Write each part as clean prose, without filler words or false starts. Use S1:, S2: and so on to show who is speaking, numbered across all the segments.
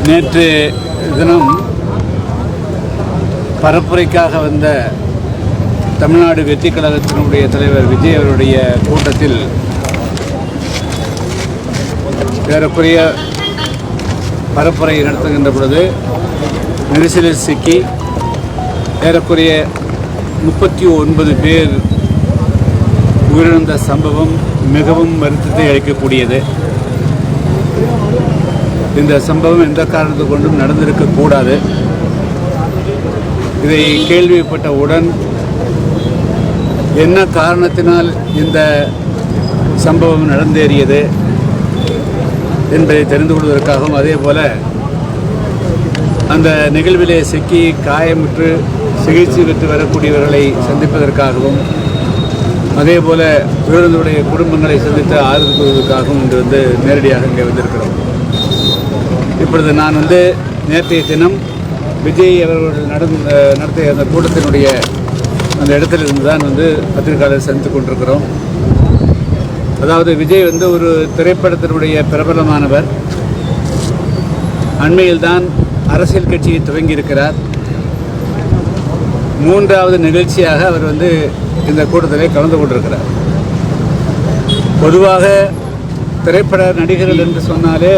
S1: நேற்று தினம் பரப்புரைக்காக வந்த தமிழ்நாடு வெற்றி கழகத்தினுடைய தலைவர் விஜய் அவருடைய கூட்டத்தில் ஏறக்குறைய பரப்புரை நடத்துகின்ற பொழுது நெரிசலில் சிக்கி ஏறக்குறைய 39 பேர் உயிரிழந்த சம்பவம் மிகவும் வருத்தத்தை அளிக்கக்கூடியது. இந்த சம்பவம் எந்த காரணத்தை கொண்டும் நடந்திருக்கக்கூடாது. இதை கேள்விப்பட்டவுடன் என்ன காரணத்தினால் இந்த சம்பவம் நடந்தேறியது என்பதை தெரிந்து கொள்வதற்காகவும், அதே போல அந்த நிகழ்விலே சிக்கி காயமுற்று சிகிச்சை பெற்று வரக்கூடியவர்களை சந்திப்பதற்காகவும், அதே போல உயிரிழந்தவருடைய குடும்பங்களை சந்தித்து ஆறுதல் கூறுவதற்காகவும் இன்று நேரடியாக இங்கே வந்திருக்கிறோம். இப்பொழுது நான் நேற்றைய தினம் விஜய் அவர்கள் நடத்திய அந்த கூட்டத்தினுடைய அந்த இடத்திலிருந்து தான் பத்திரிகையாளர் சந்தித்து கொண்டிருக்கிறோம். அதாவது விஜய் ஒரு திரைப்படத்தினுடைய பிரபலமானவர். அண்மையில் தான் அரசியல் கட்சியை துவங்கியிருக்கிறார். 3வது நிகழ்ச்சியாக அவர் இந்த கூட்டத்திலே கலந்து கொண்டிருக்கிறார். பொதுவாக திரைப்பட நடிகர்கள் என்று சொன்னாலே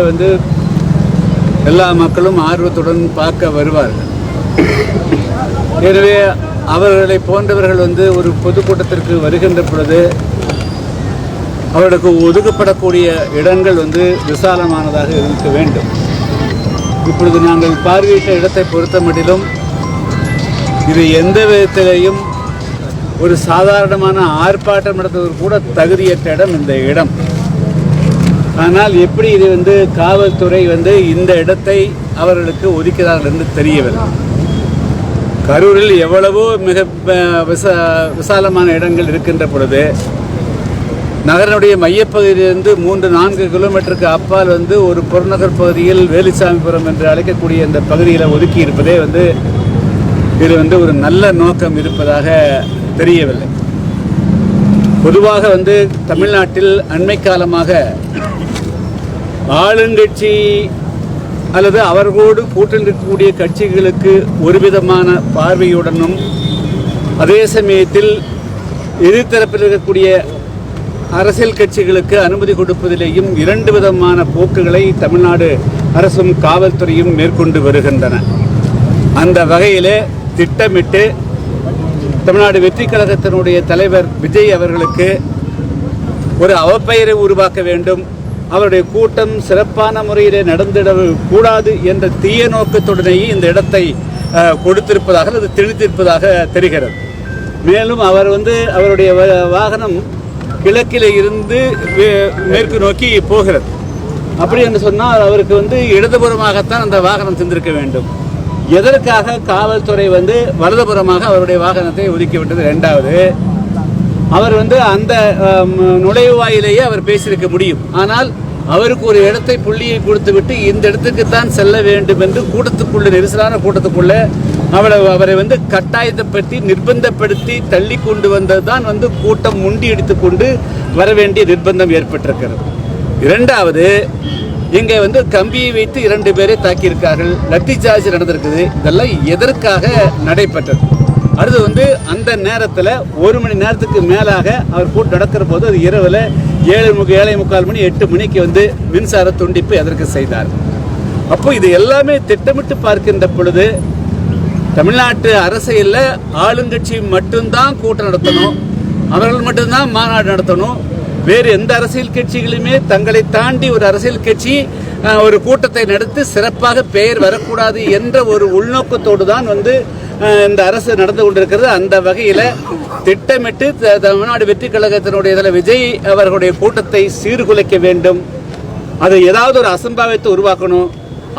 S1: எல்லா மக்களும் ஆர்வத்துடன் பார்க்க வருவார்கள். எனவே அவர்களை போன்றவர்கள் ஒரு பொதுக்கூட்டத்திற்கு வருகின்ற பொழுது அவர்களுக்கு ஒதுக்கப்படக்கூடிய இடங்கள் விசாலமானதாக இருக்க வேண்டும். இப்பொழுது நாங்கள் பார்வையிட்ட இடத்தை பொறுத்த மட்டிலும் இது எந்த விதத்திலேயும் ஒரு சாதாரணமான ஆர்ப்பாட்டம் நடத்துவதற்கு கூட தகுதியற்ற இடம் இந்த இடம். ஆனால் எப்படி இது காவல்துறை இந்த இடத்தை அவர்களுக்கு ஒதுக்கிறார்கள் என்று தெரியவில்லை. கரூரில் எவ்வளவோ மிக விசாலமான இடங்கள் இருக்கின்ற பொழுது நகரனுடைய மையப்பகுதியிலிருந்து 3-4 கிலோமீட்டருக்கு அப்பால் ஒரு புறநகர் பகுதியில் வேலுசாமிபுரம் என்று அழைக்கக்கூடிய இந்த பகுதியில் ஒதுக்கி இருப்பதே இது ஒரு நல்ல நோக்கம் இருப்பதாக தெரியவில்லை. பொதுவாக தமிழ்நாட்டில் அண்மை காலமாக ஆளுங்கட்சி அல்லது அவர்களோடு கூட்டணி இருக்கக்கூடிய கட்சிகளுக்கு ஒரு விதமான பார்வையுடனும், அதே சமயத்தில் எதிர்த்தரப்பில் இருக்கக்கூடிய அரசியல் கட்சிகளுக்கு அனுமதி கொடுப்பதிலேயும் 2 விதமான போக்குகளை தமிழ்நாடு அரசும் காவல்துறையும் மேற்கொண்டு வருகின்றன. அந்த வகையிலே திட்டமிட்டு தமிழ்நாடு வெற்றி கழகத்தினுடைய தலைவர் விஜய் அவர்களுக்கு ஒரு அவப்பெயரை உருவாக்க வேண்டும், அவருடைய கூட்டம் சிறப்பான முறையிலே நடந்திடக்கூடாது என்ற தீய நோக்கத்துடனேயே இந்த இடத்தை கொடுத்திருப்பதாக அது திணித்திருப்பதாக தெரிகிறது. மேலும் அவர் அவருடைய வாகனம் கிழக்கிலே இருந்து மேற்கு நோக்கி போகிறது. அப்படி என்று சொன்னால் அவருக்கு இடதுபுறமாகத்தான் அந்த வாகனம் சென்றிருக்க வேண்டும். எதற்காக காவல்துறை வலதுபுறமாக அவருடைய வாகனத்தை ஒதுக்கிவிட்டது? 2வது, அவர் அந்த நுழைவாயிலேயே அவர் பேசியிருக்க முடியும். ஆனால் அவருக்கு ஒரு இடத்தை புள்ளியை கொடுத்துவிட்டு இந்த இடத்துக்குத்தான் செல்ல வேண்டும் என்று கூட்டத்துக்குள்ள, நெரிசலான கூட்டத்துக்குள்ள அவரை கட்டாயத்தைப்படுத்தி நிர்பந்தப்படுத்தி தள்ளி கொண்டு வந்ததுதான் கூட்டம் முண்டியடித்து கொண்டு வர வேண்டிய நிர்பந்தம் ஏற்பட்டிருக்கிறது. 2வது, இங்கே கம்பியை வைத்து 2 பேரை தாக்கியிருக்கார்கள், லத்தி சார்ஜ் நடந்திருக்குது. இதெல்லாம் எதற்காக நடைபெற்றது? அடுத்து அந்த நேரத்தில் 1 மணி நேரத்துக்கு மேலாக அவர் கூட்டம் நடக்கிற போது அது இரவில் 7:45 மணி 8 மணிக்கு மின்சார துண்டிப்பு எதற்கு செய்தார்? அப்போ இது எல்லாமே திட்டமிட்டு பார்க்கின்ற பொழுது தமிழ்நாட்டு அரசியலில் ஆளுங்கட்சி மட்டும்தான் கூட்டம் நடத்தணும், அவர்கள் மட்டும்தான் மாநாடு நடத்தணும். வேறு எந்த அரசியல் கட்சிகளுமே தங்களை தாண்டி ஒரு அரசியல் கட்சி ஒரு கூட்டத்தை நடத்தி சிறப்பாக பெயர் வரக்கூடாது என்ற ஒரு உள்நோக்கத்தோடு தான் இந்த அரசு நடந்து கொண்டிருக்கிறது. அந்த வகையில் திட்டமிட்டு தமிழ்நாடு வெற்றி கழகத்தினுடைய தலைவர் விஜய் அவர்களுடைய கூட்டத்தை சீர்குலைக்க வேண்டும். அது ஏதாவது ஒரு அசம்பாவியத்தை உருவாக்கணும்,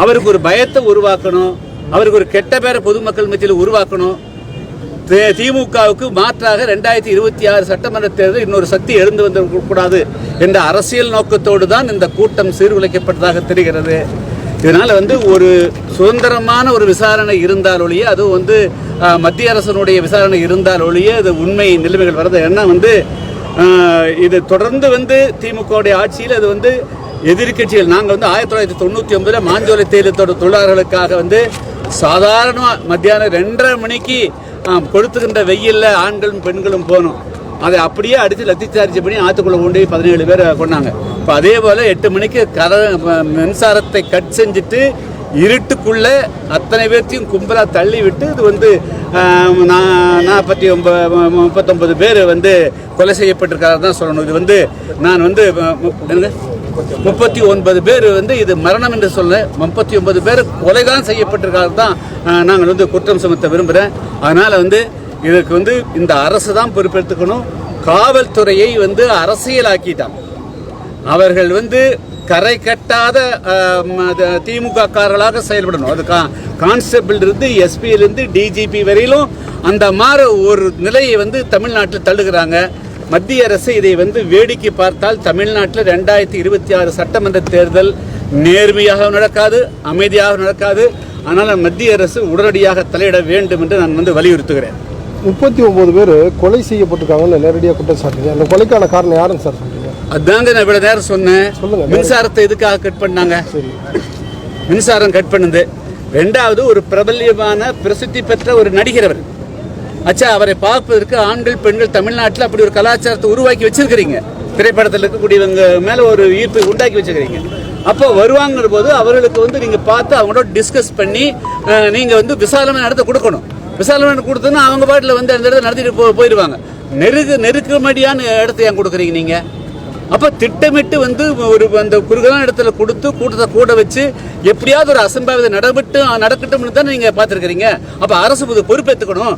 S1: அவருக்கு ஒரு பயத்தை உருவாக்கணும், அவருக்கு ஒரு கெட்ட பேரை பொதுமக்கள் மத்தியில் உருவாக்கணும். திமுகவுக்கு மாற்றாக 2026 சட்டமன்ற தேர்தல் இன்னொரு சக்தி எழுந்து வந்துவிடக்கூடாது என்ற அரசியல் நோக்கத்தோடு தான் இந்த கூட்டம் சீர்குலைக்கப்பட்டதாக தெரிகிறது. இதனால் ஒரு சுதந்திரமான ஒரு விசாரணை இருந்தால் ஒழிய, அதுவும் மத்திய அரசனுடைய விசாரணை இருந்தால் ஒழிய அது உண்மை நிலைமைகள் வர்றது. ஏன்னா இது தொடர்ந்து திமுகவுடைய ஆட்சியில் அது எதிர்கட்சிகள் நாங்கள் வந்து 1999 மாஞ்சோலை தேயிலத்தோட தொழிலாளர்களுக்காக வந்து சாதாரணமாக மத்தியானம் 2:30 மணிக்கு கொடுத்துக்கின்ற வெயிலில் ஆண்களும் பெண்களும் போகணும். அதை அப்படியே அடித்து லத்திச்சார்ஜ் பண்ணி ஆற்றுக்குள்ளே கொண்டு 17 பேரை கொண்டாங்க. இப்போ அதே போல் 8 மணிக்கு மின்சாரத்தை கட் செஞ்சுட்டு இருட்டுக்குள்ளே அத்தனை பேர்த்தையும் கும்பலாக தள்ளி விட்டு இது வந்து 39 பேர் வந்து கொலை செய்யப்பட்டிருக்காரு தான் சொல்லணும். இது வந்து நான் வந்து 39 பேர் வந்து இது மரணம் என்று சொல்ல 39 பேர் கொலைதான் செய்யப்பட்டிருக்காரு தான் நாங்கள் வந்து குற்றம் சுமத்த விரும்புகிறேன். அதனால் வந்து இதுக்கு வந்து இந்த அரசு தான் பொறுப்பெடுத்துக்கணும். காவல்துறையை வந்து அரசியலாக்கிட்டான். அவர்கள் வந்து கரை கட்டாத திமுக காரர்களாக செயல்படணும். அது கான்ஸ்டபிள் இருந்து எஸ்பியிலிருந்து டிஜிபி வரையிலும் அந்த மாதிரி ஒரு நிலையை வந்து தமிழ்நாட்டில் தள்ளுகிறாங்க. மத்திய அரசு இதை வந்து வேடிக்கை பார்த்தால் தமிழ்நாட்டில் 2026 சட்டமன்ற தேர்தல் நேர்மையாக நடக்காது, அமைதியாக நடக்காது. அதனால் மத்திய அரசு உடனடியாக தலையிட வேண்டும் என்று நான் வந்து வலியுறுத்துகிறேன்.
S2: 39 பேர் கொலை செய்யப்பட்டிருக்காங்கன்னு நேரடியாக குற்றம் சாட்டுங்க. அந்த கொலைக்கான காரணம் யாருன்னு சார் சொல்றீங்க?
S1: அதாங்க நான் இவ்வளவு நேரம் சொன்னேன். மின்சாரத்தை எதுக்காக கட் பண்ணாங்க? மின்சாரம் கட் பண்ணுது. 2வது ஒரு பிரபல்யமான பிரசித்தி பெற்ற ஒரு நடிகர் அவர். அவரை பார்ப்பதற்கு ஆண்கள் பெண்கள் தமிழ்நாட்டில் அப்படி ஒரு கலாச்சாரத்தை உருவாக்கி வச்சிருக்கிறீங்க. திரைப்படத்தில் இருக்கக்கூடியவங்க மேல ஒரு ஈர்ப்பை உண்டாக்கி வச்சிருக்கிறீங்க. அப்போ வருவாங்கிற போது அவர்களுக்கு வந்து நீங்க பார்த்து அவங்களோட டிஸ்கஸ் பண்ணி நீங்க வந்து விசாலமான இடத்த கொடுக்கணும். விசாலமான கொடுத்தோன்னா அவங்க பாட்டில் வந்து அந்த இடத்த நடத்திட்டு போயிடுவாங்க. நெருக்கமடியான இடத்த ஏன் கொடுக்குறீங்க நீங்க? அப்போ திட்டமிட்டு வந்து ஒரு அந்த குறுகலான இடத்துல கொடுத்து கூட்டத்தை கூட வச்சு எப்படியாவது ஒரு அசம்பாவிதம் நடக்கட்டும்னு தானே நீங்கள் பார்த்துருக்கிறீங்க. அப்போ அரசு பொறுப்பேற்றுக்கணும்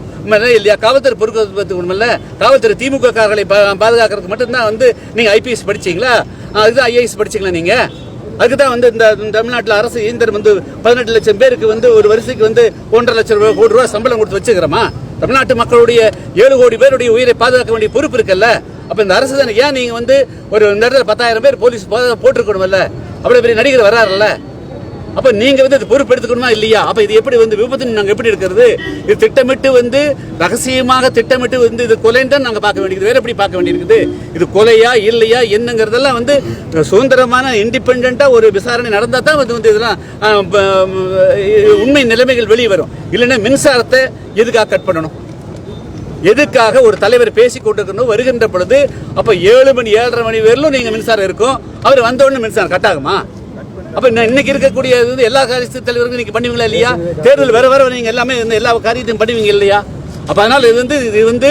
S1: இல்லையா? காவல்துறை பொறுப்பேற்றுக்கணும் இல்லை? காவல்துறை திமுக காரர்களை பாதுகாக்கிறதுக்கு மட்டும்தான் வந்து நீங்கள் ஐபிஎஸ் படிச்சிங்களா? அதுதான் ஐஏஎஸ் படிச்சிங்களா நீங்கள்? அதுக்கு தான் வந்து இந்த தமிழ்நாட்டில் அரசு இயந்திரம் வந்து 18 லட்சம் பேருக்கு வந்து ஒரு வருஷத்துக்கு வந்து 1.5 லட்சம் கோடி ரூபா சம்பளம் கொடுத்து வச்சுக்கிறோமா? தமிழ்நாட்டு மக்களுடைய 7 கோடி பேருடைய உயிரை பாதுகாக்க வேண்டிய பொறுப்பு இருக்குல்ல? அப்ப இந்த அரசு தானே ஏன் நீங்க வந்து ஒரு நேரத்தில் 10,000 பேர் போலீஸ் போட்டிருக்கணும்ல? அவ்வளவு பெரிய நடிகர் வராருல்ல? அப்ப நீங்க வந்து பொறுப்பு எடுத்துக்கணுமா இல்லையா? அப்ப இது எப்படி வந்து விபத்து நாங்க எப்படி இருக்கிறது? இது திட்டமிட்டு வந்து ரகசியமாக திட்டமிட்டு வந்து இது கொலைன்னு தான் நாங்க பார்க்க வேண்டியது. வேற எப்படி பார்க்க வேண்டியிருக்குது? இது கொலையா இல்லையா என்னங்கிறதெல்லாம் வந்து சுதந்திரமான இண்டிபெண்டா ஒரு விசாரணை நடந்தா தான் வந்து இதெல்லாம் உண்மை நிலைமைகள் வெளியே வரும். இல்லைன்னா மின்சாரத்தை எதுக்காக கட் பண்ணணும்? எதுக்காக ஒரு தலைவர் பேசிக் கொண்டிருக்கணும் வருகின்ற பொழுது அப்ப 7 மணி 7:30 மணி வரையிலும் நீங்க மின்சாரம் இருக்கும். அவர் வந்த உடனே மின்சாரம் கட் ஆகுமா? அப்ப இன்னைக்கு இருக்கக்கூடிய எல்லா காரியத்து தலைவர்களும் நீங்க பண்ணுவீங்களா இல்லையா? தேர்தல் வர நீங்க எல்லாமே எல்லா காரியத்தையும் பண்ணுவீங்க இல்லையா? அப்ப அதனால இது வந்து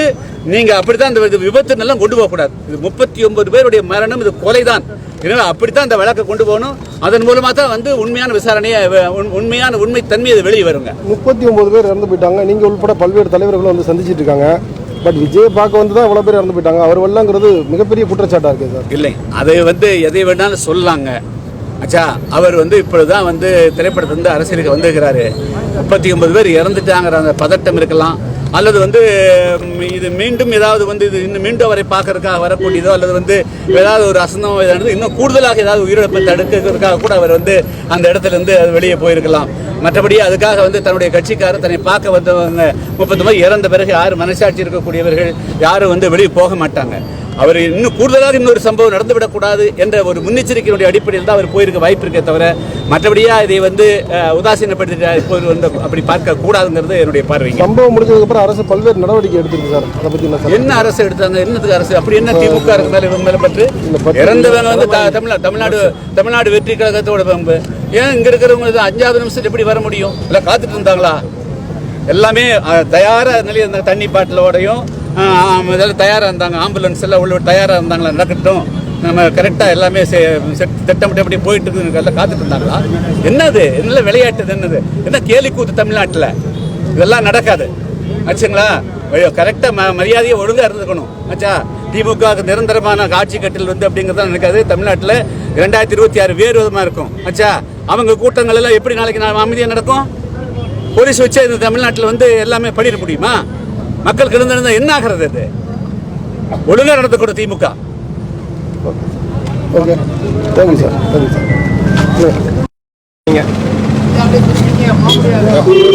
S1: நீங்க அப்படித்தான் இந்த விபத்து எல்லாம் கொண்டு போக கூடாது. இது 39 பேருடைய மரணம், இது கொலைதான். எனவே அப்படித்தான் இந்த வழக்கை கொண்டு போகணும். அதன் மூலமா தான் வந்து உண்மையான விசாரணையை உண்மை தன்மை வெளியே வருங்க.
S2: 39 பேர் இறந்து போயிட்டாங்க. நீங்க உள்பட பல்வேறு தலைவர்களும் வந்து சந்திச்சிட்டு இருக்காங்க. பட் விஜய் பார்க்க வந்து தான் இவ்வளவு பேர் இறந்து போயிட்டாங்க. அவர் வரலங்கிறது மிகப்பெரிய குற்றச்சாட்டா இருக்கு சார்.
S1: இல்லை, அதை வந்து எதை வேணாலும் சொல்லலாங்க. அவர் வந்து இப்பொழுதுதான் வந்து திரைப்படத்துல இருந்து அரசியலுக்கு வந்திருக்கிறாரு. 39 பேர் இறந்துட்டாங்கிற அந்த பதட்டம் இருக்கலாம். அல்லது வந்து இது மீண்டும் ஏதாவது வந்து இது இன்னும் மீண்டும் அவரை பார்க்கறதுக்காக வரக்கூடியதோ அல்லது வந்து ஏதாவது ஒரு அசந்தம் இன்னும் கூடுதலாக ஏதாவது உயிரிழப்பை தடுக்கிறதுக்காக கூட அவர் வந்து அந்த இடத்துல இருந்து வெளியே போயிருக்கலாம். மற்றபடி அதுக்காக வந்து தன்னுடைய கட்சிக்காரர் தன்னை பார்க்க வந்தவங்க 39 இறந்த பிறகு யாரும் மனசாட்சி இருக்கக்கூடியவர்கள் யாரும் வந்து வெளியே போக மாட்டாங்க. அவர் இன்னும் கூடுதலாக இன்னொரு சம்பவம் நடந்துவிடக்கூடாது என்ற ஒரு முன்னெச்சரிக்கையுடைய அடிப்படையில் தான் அவர் போயிருக்க வாய்ப்பு இருக்கே தவிர மற்றபடியா இதை வந்து உதாசீனப்படுத்தி இப்போது வந்து அப்படி பார்க்க கூடாதுங்கிறது என்னுடைய பார்வை.
S2: சம்பவம் முடிஞ்சதுக்கு அப்புறம் அரசு பல்வேறு நடவடிக்கை எடுத்திருக்கு சார். அதை பத்தி
S1: என்ன அரசு எடுத்தாங்க? என்னத்துக்கு அரசு? அப்படி என்ன திமுக அரசு மேல இவங்க மேல பற்று? இறந்தவங்க வந்து தமிழ்நாடு வெற்றி கழகத்தோட பம்பு. ஏன் இங்க இருக்கிறவங்க 5வது நிமிஷம் எப்படி வர முடியும்? இல்லை காத்துட்டு இருந்தாங்களா? எல்லாமே தயாரா நிலையில் இருந்தாங்க. தண்ணி பாட்டிலோடையும் இதெல்லாம் தயாராக இருந்தாங்க. ஆம்புலன்ஸ் எல்லாம் உள்ள தயாராக இருந்தாங்களா? நடக்கட்டும், நம்ம கரெக்டாக எல்லாமே திட்டமிட்டு எப்படி போயிட்டு இருக்குன்னு காத்துட்டு இருந்தாங்களா? என்னது என்ன விளையாட்டு? என்னது என்ன கேலி கூத்து? தமிழ்நாட்டில் இதெல்லாம் நடக்காது ஆச்சுங்களா? கரெக்டாக மரியாதையை ஒழுங்காக இருந்துக்கணும் ஆச்சா. திமுக நிரந்தரமான ஆட்சி கட்டில் வந்து அப்படிங்கிறத நடக்காது. தமிழ்நாட்டில் 2026 வேறு விதமாக இருக்கும் ஆச்சா. அவங்க கூட்டங்கள் எல்லாம் எப்படி நாளைக்கு அமைதியாக நடக்கும்? போலீஸ் வச்சு இந்த தமிழ்நாட்டில் வந்து எல்லாமே பண்ணிட முடியுமா? மக்களுக்கு இருந்திருந்தா என்ன ஆகிறது? அது ஒழுங்கா நடத்தக்கூட திமுக.
S2: Okay, thank you sir.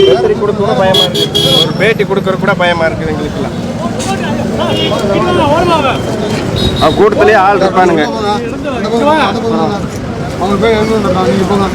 S3: ஒரு பேட்டி கொடுக்கற கூட பயமா இருக்குது எங்களுக்குலாம். கூட்டத்திலேயே ஆள் இருப்பானுங்க.
S2: அவங்க பேர் எழுந்துருக்காங்க, நீங்கள் போங்க.